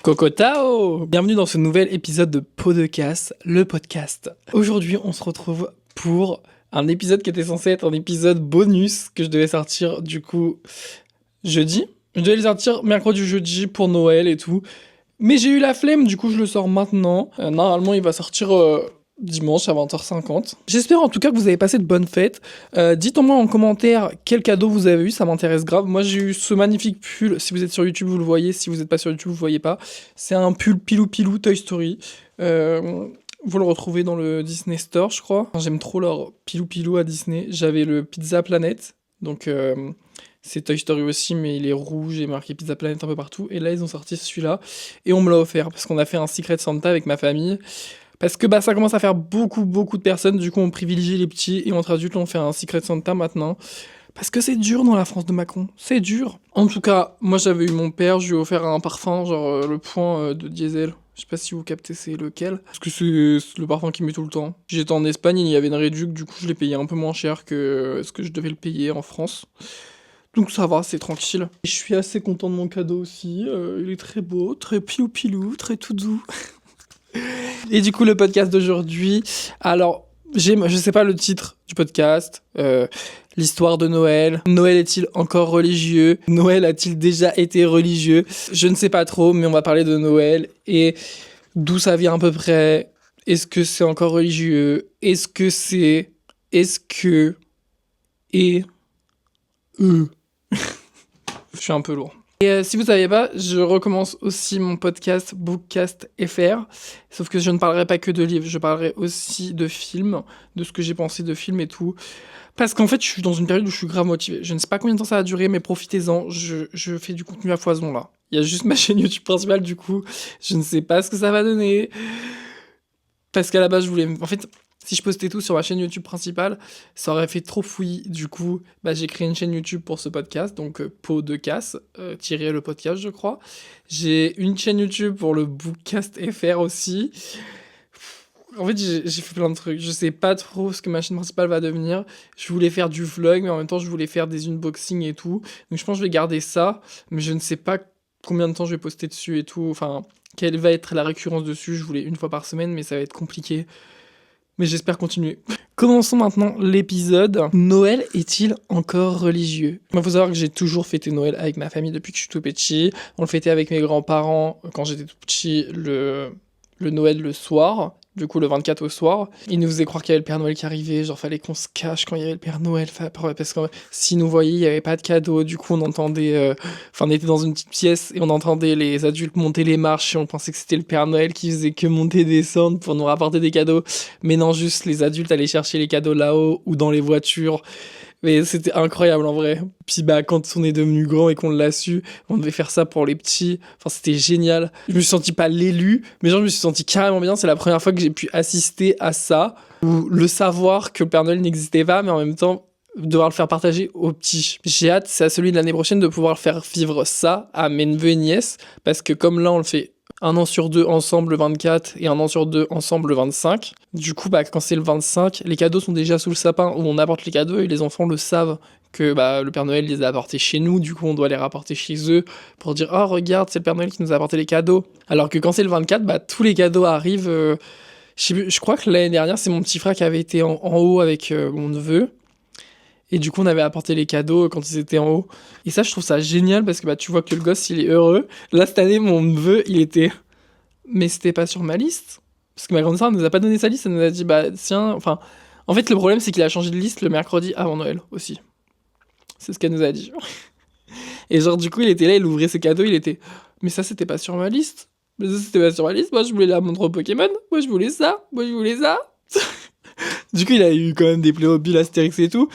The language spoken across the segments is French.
Cocotao! Bienvenue dans ce nouvel épisode de Podcast, le podcast. Aujourd'hui, on se retrouve pour un épisode qui était censé être un épisode bonus que je devais sortir du coup jeudi. Je devais le sortir mercredi ou jeudi pour Noël et tout. Mais j'ai eu la flemme, du coup je le sors maintenant. Normalement, il va sortir dimanche à 20h50. J'espère en tout cas que vous avez passé de bonnes fêtes. Dites-moi en commentaire quel cadeau vous avez eu, ça m'intéresse grave. Moi j'ai eu ce magnifique pull, si vous êtes sur YouTube vous le voyez, si vous n'êtes pas sur YouTube vous le voyez pas. C'est un pull Pilou Pilou Toy Story. Vous le retrouvez dans le Disney Store je crois. J'aime trop leur Pilou Pilou à Disney. J'avais le Pizza Planet, donc c'est Toy Story aussi, mais il est rouge et marqué Pizza Planet un peu partout. Et là ils ont sorti celui-là et on me l'a offert parce qu'on a fait un Secret Santa avec ma famille. Parce que ça commence à faire beaucoup de personnes, du coup on privilégie les petits et entre adultes on fait un Secret Santa maintenant. Parce que c'est dur dans la France de Macron, c'est dur. En tout cas, moi j'avais eu mon père, je lui ai offert un parfum, genre le point de Diesel. Je sais pas si vous captez c'est lequel. Parce que c'est le parfum qu'il met tout le temps. J'étais en Espagne, il y avait une réduc, du coup je l'ai payé un peu moins cher que ce que je devais le payer en France. Donc ça va, c'est tranquille. Je suis assez content de mon cadeau aussi, il est très beau, très pilou, très tout doux. Et du coup, le podcast d'aujourd'hui, alors, je sais pas le titre du podcast, l'histoire de Noël. Noël est-il encore religieux? Noël a-t-il déjà été religieux? Je ne sais pas trop, mais on va parler de Noël et d'où ça vient à peu près. Est-ce que c'est encore religieux? Est-ce que... Et... Je suis un peu lourd. Et si vous saviez pas, je recommence aussi mon podcast Bookcast FR. Sauf que je ne parlerai pas que de livres, je parlerai aussi de films, de ce que j'ai pensé de films et tout. Parce qu'en fait, je suis dans une période où je suis grave motivé. Je ne sais pas combien de temps ça va durer, mais profitez-en. Je fais du contenu à foison là. Il y a juste ma chaîne YouTube principale, du coup. Je ne sais pas ce que ça va donner. Parce qu'à la base, je voulais... En fait... Si je postais tout sur ma chaîne YouTube principale, ça aurait fait trop fouillis. Du coup, j'ai créé une chaîne YouTube pour ce podcast, donc Podcast, tirer le podcast, je crois. J'ai une chaîne YouTube pour le Bookcast FR aussi. En fait, j'ai fait plein de trucs. Je sais pas trop ce que ma chaîne principale va devenir. Je voulais faire du vlog, mais en même temps, je voulais faire des unboxings et tout. Donc, je pense que je vais garder ça, mais je ne sais pas combien de temps je vais poster dessus et tout. Enfin, quelle va être la récurrence dessus. Je voulais une fois par semaine, mais ça va être compliqué. Mais j'espère continuer. Commençons maintenant l'épisode. Noël est-il encore religieux? Il faut savoir que j'ai toujours fêté Noël avec ma famille depuis que je suis tout petit. On le fêtait avec mes grands-parents quand j'étais tout petit, le Noël le soir. Du coup, le 24 au soir. Ils nous faisaient croire qu'il y avait le Père Noël qui arrivait. Genre, fallait qu'on se cache quand il y avait le Père Noël. Parce que s'ils nous voyaient, il n'y avait pas de cadeau. Du coup, on entendait... on était dans une petite pièce et on entendait les adultes monter les marches. Et on pensait que c'était le Père Noël qui faisait que monter et descendre pour nous rapporter des cadeaux. Mais non, juste les adultes allaient chercher les cadeaux là-haut ou dans les voitures. Mais c'était incroyable en vrai. Puis quand on est devenu grand et qu'on l'a su, on devait faire ça pour les petits. Enfin, c'était génial. Je me suis senti pas l'élu, mais genre je me suis senti carrément bien. C'est la première fois que j'ai pu assister à ça. Ou le savoir que le Père Noël n'existait pas, mais en même temps devoir le faire partager aux petits. J'ai hâte, c'est à celui de l'année prochaine, de pouvoir faire vivre ça à mes neveux et nièces. Parce que comme là on le fait un an sur deux ensemble le 24 et un an sur deux ensemble le 25. Du coup, quand c'est le 25, les cadeaux sont déjà sous le sapin où on apporte les cadeaux et les enfants le savent que le Père Noël les a apportés chez nous. Du coup, on doit les rapporter chez eux pour dire « Oh, regarde, c'est le Père Noël qui nous a apporté les cadeaux ». Alors que quand c'est le 24, tous les cadeaux arrivent. Je crois que l'année dernière, c'est mon petit frère qui avait été en haut avec mon neveu. Et du coup, on avait apporté les cadeaux quand ils étaient en haut. Et ça, je trouve ça génial parce que tu vois que le gosse, il est heureux. Là, cette année, mon neveu, il était... Mais c'était pas sur ma liste. Parce que ma grande sœur nous a pas donné sa liste. Elle nous a dit, tiens... Enfin, en fait, le problème, c'est qu'il a changé de liste le mercredi avant Noël aussi. C'est ce qu'elle nous a dit. Et genre, du coup, il était là, il ouvrait ses cadeaux, il était... Mais ça, c'était pas sur ma liste. Mais ça, c'était pas sur ma liste. Moi, je voulais la montre au Pokémon. Moi, je voulais ça. Du coup, il a eu quand même des Playmobil, Astérix et tout.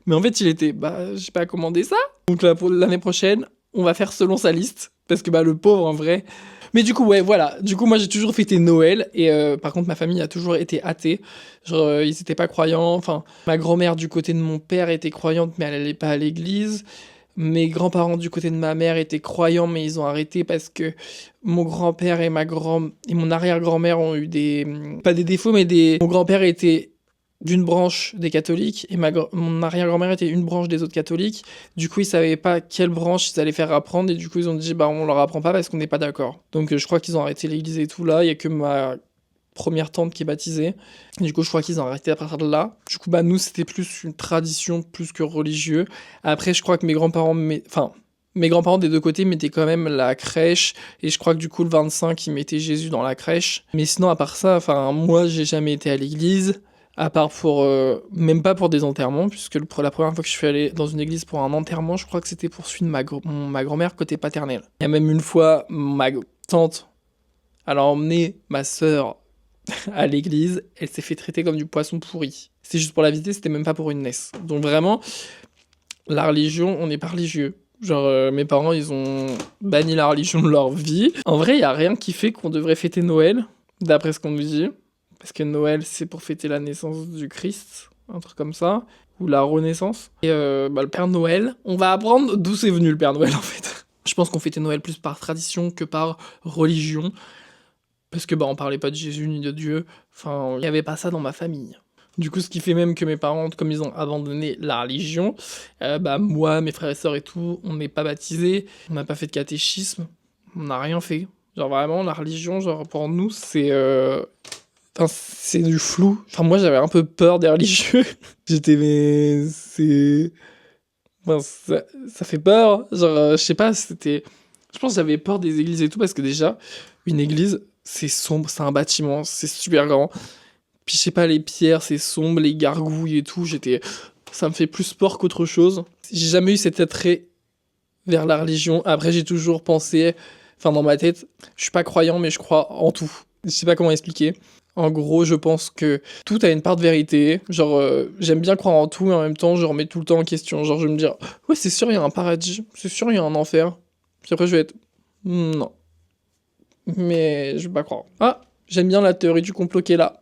Mais en fait, il était, j'ai pas commandé ça. Donc là, pour l'année prochaine, on va faire selon sa liste. Parce que le pauvre, en vrai... Mais du coup, ouais, voilà. Du coup, moi, j'ai toujours fêté Noël. Et par contre, ma famille a toujours été athée. Genre, ils étaient pas croyants. Enfin, ma grand-mère, du côté de mon père, était croyante, mais elle allait pas à l'église. Mes grands-parents, du côté de ma mère, étaient croyants, mais ils ont arrêté parce que mon grand-père et mon arrière-grand-mère ont eu des... Pas des défauts, mais des... Mon grand-père était d'une branche des catholiques et mon arrière-grand-mère était une branche des autres catholiques. Du coup, ils savaient pas quelle branche ils allaient faire apprendre et du coup, ils ont dit bah on leur apprend pas parce qu'on n'est pas d'accord. Donc je crois qu'ils ont arrêté l'église et tout là, il y a que ma première tante qui est baptisée. Du coup, je crois qu'ils ont arrêté à partir de là. Du coup, bah nous, c'était plus une tradition plus que religieux. Après, je crois que mes grands-parents mes grands-parents des deux côtés mettaient quand même la crèche et je crois que du coup le 25 ils mettaient Jésus dans la crèche. Mais sinon à part ça, enfin moi j'ai jamais été à l'église. À part pour, même pas pour des enterrements, puisque pour la première fois que je suis allé dans une église pour un enterrement, je crois que c'était pour suivre ma grand-mère côté paternel. Il y a même une fois, ma tante, elle a emmené ma sœur à l'église, elle s'est fait traiter comme du poisson pourri. C'était juste pour la visiter, c'était même pas pour une messe. Donc vraiment, la religion, on n'est pas religieux. Genre, mes parents, ils ont banni la religion de leur vie. En vrai, il y a rien qui fait qu'on devrait fêter Noël, d'après ce qu'on nous dit. Parce que Noël, c'est pour fêter la naissance du Christ, un truc comme ça, ou la renaissance. Et le Père Noël, on va apprendre d'où c'est venu le Père Noël en fait. Je pense qu'on fêtait Noël plus par tradition que par religion. Parce que on parlait pas de Jésus ni de Dieu. Enfin, il n'y avait pas ça dans ma famille. Du coup, ce qui fait même que mes parents, comme ils ont abandonné la religion, moi, mes frères et sœurs et tout, on n'est pas baptisés, on n'a pas fait de catéchisme, on n'a rien fait. Genre vraiment, la religion, genre pour nous, c'est... Enfin, c'est du flou. Enfin, moi, j'avais un peu peur des religieux. J'étais, mais c'est... Enfin, ça fait peur. Genre, je sais pas, c'était... Je pense que j'avais peur des églises et tout, parce que déjà, une église, c'est sombre, c'est un bâtiment, c'est super grand. Puis, je sais pas, les pierres, c'est sombre, les gargouilles et tout, ça me fait plus peur qu'autre chose. J'ai jamais eu cet attrait vers la religion. Après, j'ai toujours pensé... Enfin, dans ma tête, je suis pas croyant, mais je crois en tout. Je sais pas comment expliquer. En gros, je pense que tout a une part de vérité. Genre, j'aime bien croire en tout, et en même temps, je remets tout le temps en question. Genre, je vais me dire, ouais, c'est sûr, il y a un paradis. C'est sûr, il y a un enfer. Puis après, je vais être, non. Mais je vais pas croire. Ah, j'aime bien la théorie du complot qui est là.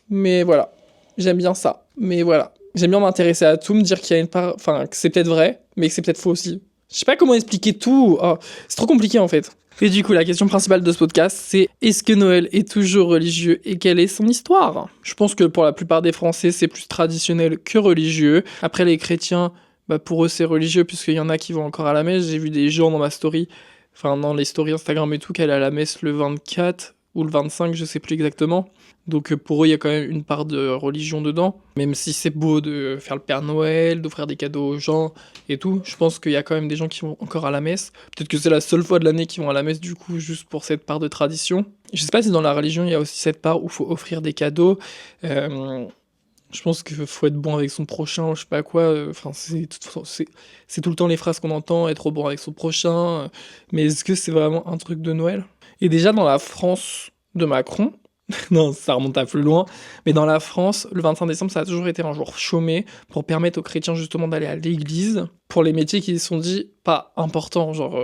Mais voilà. J'aime bien ça. Mais voilà. J'aime bien m'intéresser à tout, me dire qu'il y a une part... Enfin, que c'est peut-être vrai, mais que c'est peut-être faux aussi. Je sais pas comment expliquer tout. Oh, c'est trop compliqué, en fait. Et du coup, la question principale de ce podcast, c'est est-ce que Noël est toujours religieux et quelle est son histoire? Je pense que pour la plupart des Français, c'est plus traditionnel que religieux. Après, les chrétiens, pour eux, c'est religieux puisqu'il y en a qui vont encore à la messe. J'ai vu des gens dans ma story, enfin dans les stories Instagram et tout, qui allaient à la messe le 24 ou le 25, je sais plus exactement. Donc pour eux, il y a quand même une part de religion dedans. Même si c'est beau de faire le Père Noël, d'offrir des cadeaux aux gens et tout, je pense qu'il y a quand même des gens qui vont encore à la messe. Peut-être que c'est la seule fois de l'année qu'ils vont à la messe, du coup, juste pour cette part de tradition. Je sais pas si dans la religion, il y a aussi cette part où il faut offrir des cadeaux. Je pense qu'il faut être bon avec son prochain, je sais pas quoi. Enfin, c'est tout le temps les phrases qu'on entend, être bon avec son prochain. Mais est-ce que c'est vraiment un truc de Noël? Et déjà, dans la France de Macron, non, ça remonte à plus loin. Mais dans la France, le 25 décembre, ça a toujours été un jour chômé pour permettre aux chrétiens justement d'aller à l'église pour les métiers qui sont dits pas importants, genre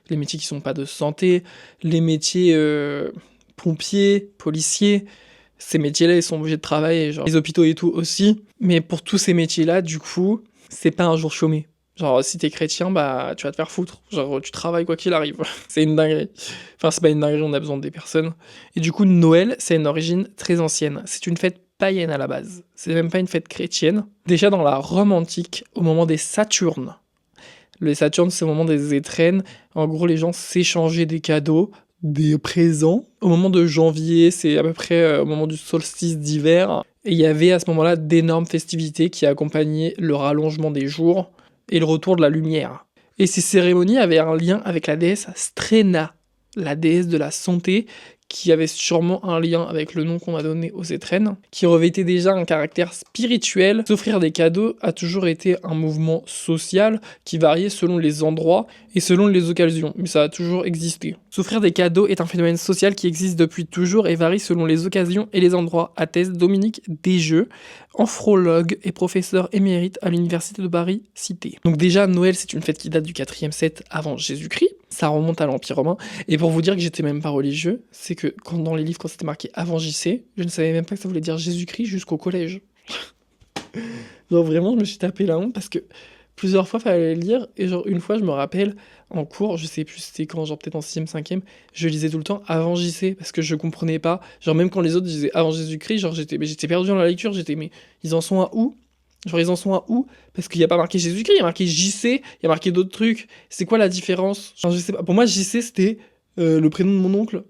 les métiers qui sont pas de santé, les métiers pompiers, policiers. Ces métiers-là, ils sont obligés de travailler, genre les hôpitaux et tout aussi. Mais pour tous ces métiers-là, du coup, c'est pas un jour chômé. Genre, si t'es chrétien, tu vas te faire foutre. Genre, tu travailles quoi qu'il arrive. C'est une dinguerie. Enfin, c'est pas une dinguerie, on a besoin des personnes. Et du coup, Noël, c'est une origine très ancienne. C'est une fête païenne à la base. C'est même pas une fête chrétienne. Déjà dans la Rome antique, au moment des Saturnes. Les Saturnes, c'est au moment des étrennes. En gros, les gens s'échangeaient des cadeaux, des présents. Au moment de janvier, c'est à peu près au moment du solstice d'hiver. Et il y avait à ce moment-là d'énormes festivités qui accompagnaient le rallongement des jours et le retour de la lumière. Et ces cérémonies avaient un lien avec la déesse Strena, la déesse de la santé, qui avait sûrement un lien avec le nom qu'on a donné aux étrennes, qui revêtait déjà un caractère spirituel. S'offrir des cadeaux a toujours été un mouvement social qui variait selon les endroits et selon les occasions, mais ça a toujours existé. S'offrir des cadeaux est un phénomène social qui existe depuis toujours et varie selon les occasions et les endroits, atteste Dominique Desjeux, anthrologue et professeur émérite à l'université de Paris, Cité. Donc déjà, Noël, c'est une fête qui date du 4e siècle avant Jésus-Christ, ça remonte à l'Empire romain, et pour vous dire que j'étais même pas religieux, c'est que dans les livres, quand c'était marqué avant JC, je ne savais même pas que ça voulait dire Jésus-Christ jusqu'au collège. Genre vraiment, je me suis tapé la honte parce que Plusieurs fois, fallait lire. Et genre, une fois, je me rappelle, en cours, je sais plus c'était quand, genre peut-être en 6e, 5e, je lisais tout le temps avant JC parce que je comprenais pas. Genre, même quand les autres disaient avant Jésus-Christ, genre, j'étais perdu dans la lecture. J'étais, mais ils en sont à où? Genre, ils en sont à où? Parce qu'il y a pas marqué Jésus-Christ, il y a marqué JC, il y a marqué d'autres trucs. C'est quoi la différence? Genre, je sais pas. Pour moi, JC, c'était le prénom de mon oncle.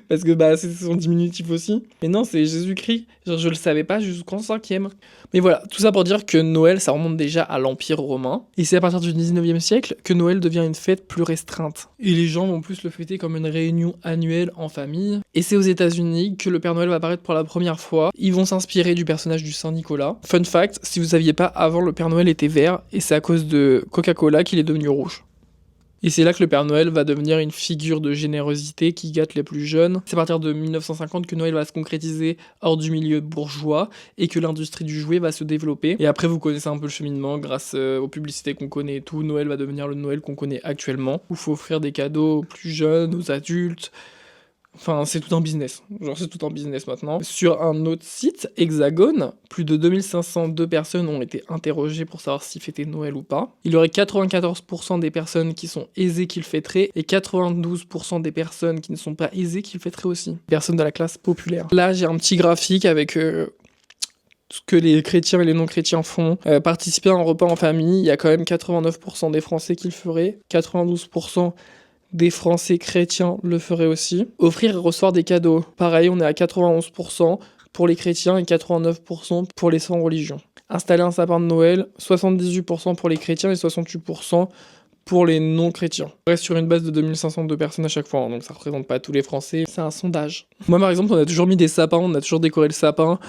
Parce que bah, c'est son diminutif aussi. Mais non, c'est Jésus-Christ. Genre, je le savais pas jusqu'en 5e. Mais voilà, tout ça pour dire que Noël, ça remonte déjà à l'Empire romain. Et c'est à partir du 19e siècle que Noël devient une fête plus restreinte. Et les gens vont plus le fêter comme une réunion annuelle en famille. Et c'est aux États-Unis que le Père Noël va apparaître pour la première fois. Ils vont s'inspirer du personnage du Saint Nicolas. Fun fact, si vous saviez pas, avant le Père Noël était vert. Et c'est à cause de Coca-Cola qu'il est devenu rouge. Et c'est là que le Père Noël va devenir une figure de générosité qui gâte les plus jeunes. C'est à partir de 1950 que Noël va se concrétiser hors du milieu bourgeois et que l'industrie du jouet va se développer. Et après, vous connaissez un peu le cheminement grâce aux publicités qu'on connaît et tout. Noël va devenir le Noël qu'on connaît actuellement, où il faut offrir des cadeaux aux plus jeunes, aux adultes. Enfin, c'est tout un business. Genre, c'est tout un business maintenant. Sur un autre site, Hexagone, plus de 2502 personnes ont été interrogées pour savoir si fêter Noël ou pas. Il y aurait 94% des personnes qui sont aisées qui le fêteraient et 92% des personnes qui ne sont pas aisées qui le fêteraient aussi. Personnes de la classe populaire. Là, j'ai un petit graphique avec ce que les chrétiens et les non-chrétiens font. Participer à un repas en famille, il y a quand même 89% des Français qui le feraient. 92% des Français chrétiens le feraient aussi. Offrir et recevoir des cadeaux. Pareil, on est à 91% pour les chrétiens et 89% pour les sans religion. Installer un sapin de Noël, 78% pour les chrétiens et 68% pour les non-chrétiens. On reste sur une base de 2502 personnes à chaque fois, hein, donc ça représente pas tous les Français. C'est un sondage. Moi, par exemple, on a toujours mis des sapins, on a toujours décoré le sapin.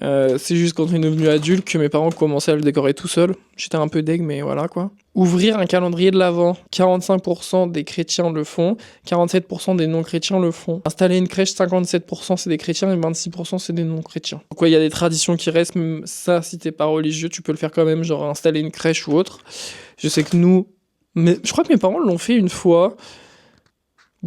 C'est juste quand on est devenu adulte que mes parents commençaient à le décorer tout seul. J'étais un peu deg, mais voilà quoi. Ouvrir un calendrier de l'Avent. 45% des chrétiens le font, 47% des non-chrétiens le font. Installer une crèche, 57% c'est des chrétiens et 26% c'est des non-chrétiens. Donc ouais, il y a des traditions qui restent, même ça, si t'es pas religieux, tu peux le faire quand même, genre installer une crèche ou autre. Je sais que nous... Mais je crois que mes parents l'ont fait une fois.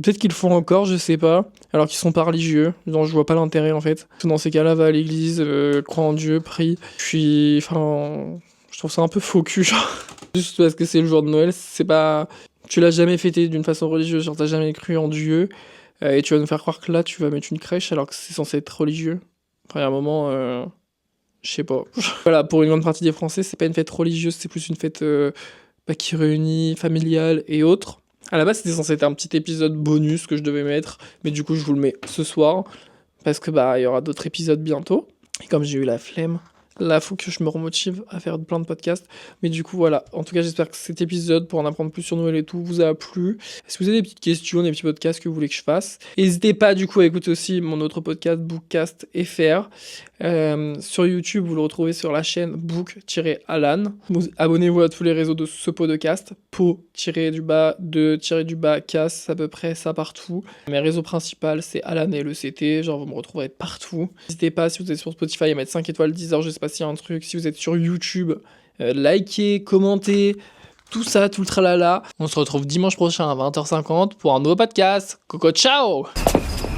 Peut-être qu'ils le font encore, je sais pas. Alors qu'ils sont pas religieux. Donc je vois pas l'intérêt en fait. Dans ces cas-là, va à l'église, crois en Dieu, prie. Puis, enfin, je trouve ça un peu faux cul, genre. Juste parce que c'est le jour de Noël, c'est pas... Tu l'as jamais fêté d'une façon religieuse, genre t'as jamais cru en Dieu. Et tu vas nous faire croire que là, tu vas mettre une crèche alors que c'est censé être religieux. Enfin, il y a un moment... Je sais pas. Voilà, pour une grande partie des Français, c'est pas une fête religieuse, c'est plus une fête qui réunit, familiale et autres. À la base, c'était censé être un petit épisode bonus que je devais mettre, mais du coup, je vous le mets ce soir, parce que bah, il y aura d'autres épisodes bientôt. Et comme j'ai eu la flemme, là, faut que je me remotive à faire plein de podcasts. Mais du coup, voilà. En tout cas, j'espère que cet épisode, pour en apprendre plus sur Noël et tout, vous a plu. Si vous avez des petites questions, des petits podcasts que vous voulez que je fasse, n'hésitez pas, du coup, à écouter aussi mon autre podcast, Bookcast FR. Sur YouTube, vous le retrouvez sur la chaîne Book-Alan. Abonnez-vous à tous les réseaux de ce podcast. Po-cast, c'est à peu près ça partout. Mes réseaux principaux, c'est Alan et le CT. Genre, vous me retrouverez partout. N'hésitez pas, si vous êtes sur Spotify, à mettre 5 étoiles, 10 heures, je sais pas s'il y a un truc. Si vous êtes sur YouTube, likez, commentez, tout ça, tout le tralala. On se retrouve dimanche prochain à 20h50 pour un nouveau podcast. Coco, ciao!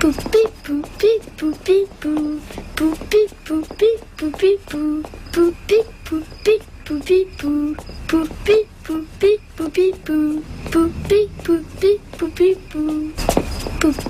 Poupi poupi poupi pou, poupi poupi poupi pou, poupi poupi poupi pou, poupi poupi poupi pou, poupi poupi poupi pou, poupi.